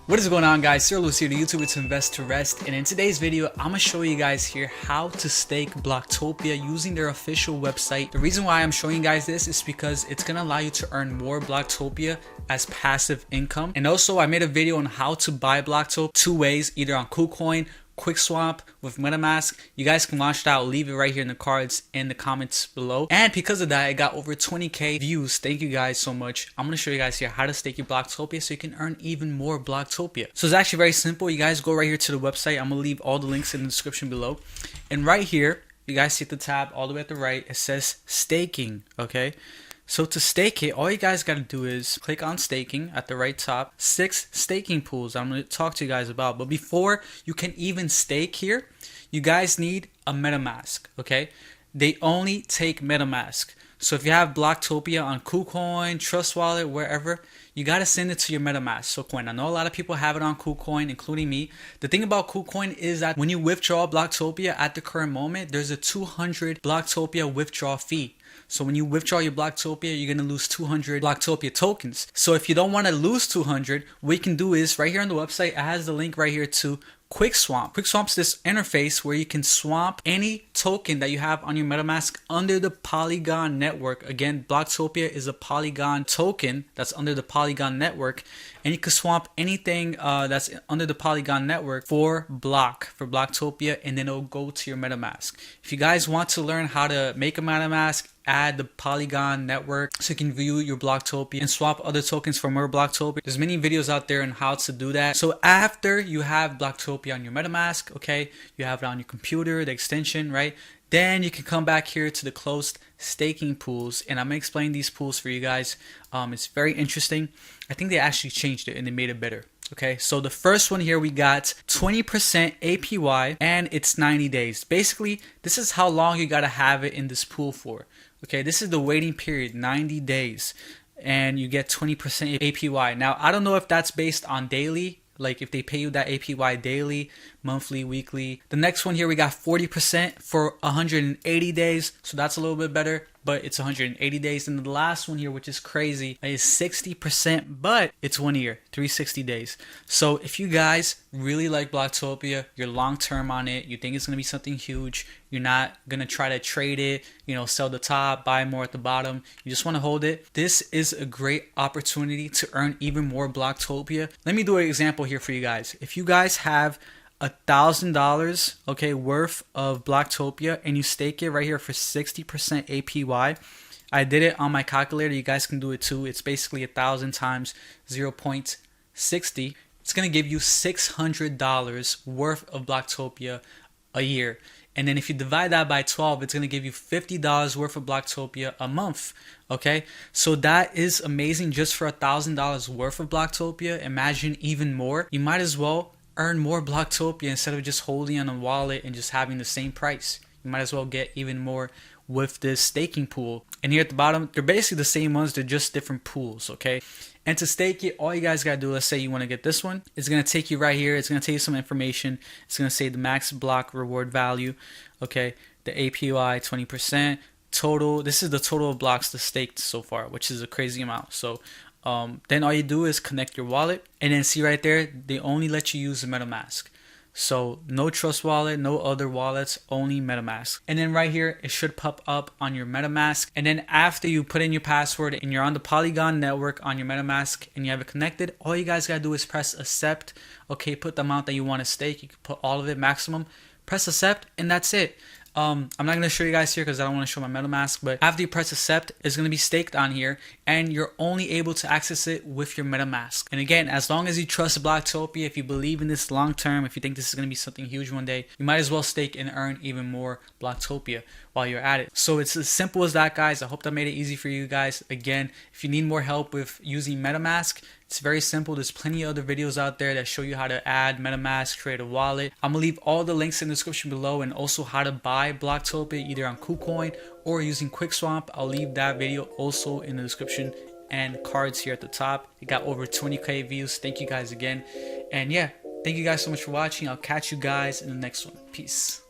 What is going on, guys? Sirluis here, the YouTuber to invest to rest, and in today's video I'm gonna show you guys here how to stake Bloktopia using their official website. The reason why I'm showing you guys this is because it's gonna allow you to earn more Bloktopia as passive income. And also I made a video on how to buy Bloktopia two ways, either on Kucoin, quick swap with MetaMask. You guys can watch that. I'll leave it right here in the cards in the comments below. And because of that, it got over 20k views. Thank you guys so much. I'm gonna show you guys here how to stake your Bloktopia so you can earn even more Bloktopia. So it's actually very simple. You guys go right here to the website. I'm gonna leave all the links in the description below. And right here, you guys see the tab all the way at the right. It says staking. Okay. So to stake it, all you guys got to do is click on staking at the right top. 6 staking pools I'm going to talk to you guys about. But before you can even stake here, you guys need a MetaMask, okay? They only take MetaMask. So if you have Bloktopia on Kucoin, Trust Wallet, wherever, you got to send it to your MetaMask. So Coin, I know a lot of people have it on Kucoin, including me. The thing about Kucoin is that when you withdraw Bloktopia at the current moment, there's a 200 Bloktopia withdrawal fee. So when you withdraw your Bloktopia, you're going to lose 200 Bloktopia tokens. So if you don't want to lose 200, what you can do is right here on the website, it has the link right here to Quick Swap. Quick Swap's this interface where you can swap any token that you have on your MetaMask under the Polygon network. Again, Bloktopia is a Polygon token that's under the Polygon network, and you can swap anything that's under the Polygon network for Bloktopia, and then it'll go to your MetaMask. If you guys want to learn how to make a MetaMask, add the Polygon network so you can view your Bloktopia and swap other tokens for more Bloktopia, there's many videos out there on how to do that. So after you have Bloktopia on your MetaMask, okay, you have it on your computer, the extension, right? Then you can come back here to the closed staking pools, and I'm gonna explain these pools for you guys. It's very interesting. I think they actually changed it and they made it better. Okay, so the first one here, we got 20% APY and it's 90 days. Basically, this is how long you gotta have it in this pool for. Okay, this is the waiting period, 90 days, and you get 20% APY. Now, I don't know if that's based on daily, like if they pay you that APY daily, monthly, weekly. The next one here, we got 40% for 180 days, so that's a little bit better, but it's 180 days. And the last one here, which is crazy, is 60%, but it's 1 year, 360 days. So if you guys really like Bloktopia, you're long term on it, you think it's gonna be something huge, you're not gonna try to trade it, you know, sell the top, buy more at the bottom, you just want to hold it, this is a great opportunity to earn even more Bloktopia. Let me do an example here for you guys. If you guys have $1,000, okay, worth of Bloktopia, and you stake it right here for 60% APY. I did it on my calculator. You guys can do it too. It's basically 1,000 times 0.60. It's gonna give you $600 worth of Bloktopia a year. And then if you divide that by 12, it's gonna give you $50 worth of Bloktopia a month. Okay, so that is amazing just for $1,000 worth of Bloktopia. Imagine even more. You might as well earn more Bloktopia instead of just holding on a wallet and just having the same price. You might as well get even more with this staking pool. And here at the bottom, they're basically the same ones, they're just different pools, okay? And to stake it, all you guys gotta do, let's say you wanna get this one, it's gonna take you right here, it's gonna tell you some information, it's gonna say the max block reward value, okay? The APY 20%, total, this is the total of blocks to staked so far, which is a crazy amount. So then all you do is connect your wallet, and then see right there, they only let you use the MetaMask. So no Trust Wallet, no other wallets, only MetaMask. And then right here, it should pop up on your MetaMask. And then after you put in your password and you're on the Polygon network on your MetaMask and you have it connected, all you guys gotta do is press accept. Okay, put the amount that you want to stake. You can put all of it, maximum. Press accept, and that's it. I'm not going to show you guys here because I don't want to show my MetaMask, but after you press accept, it's going to be staked on here, and you're only able to access it with your MetaMask. And again, as long as you trust Bloktopia, if you believe in this long term, if you think this is going to be something huge one day, you might as well stake and earn even more Bloktopia while you're at it. So it's as simple as that, guys. I hope that made it easy for you guys. Again, if you need more help with using MetaMask, it's very simple. There's plenty of other videos out there that show you how to add MetaMask, create a wallet. I'm gonna leave all the links in the description below, and also how to buy Bloktopia either on Kucoin or using QuickSwap. I'll leave that video also in the description and cards here at the top. It got over 20k views. Thank you guys again. And yeah, thank you guys so much for watching. I'll catch you guys in the next one. Peace.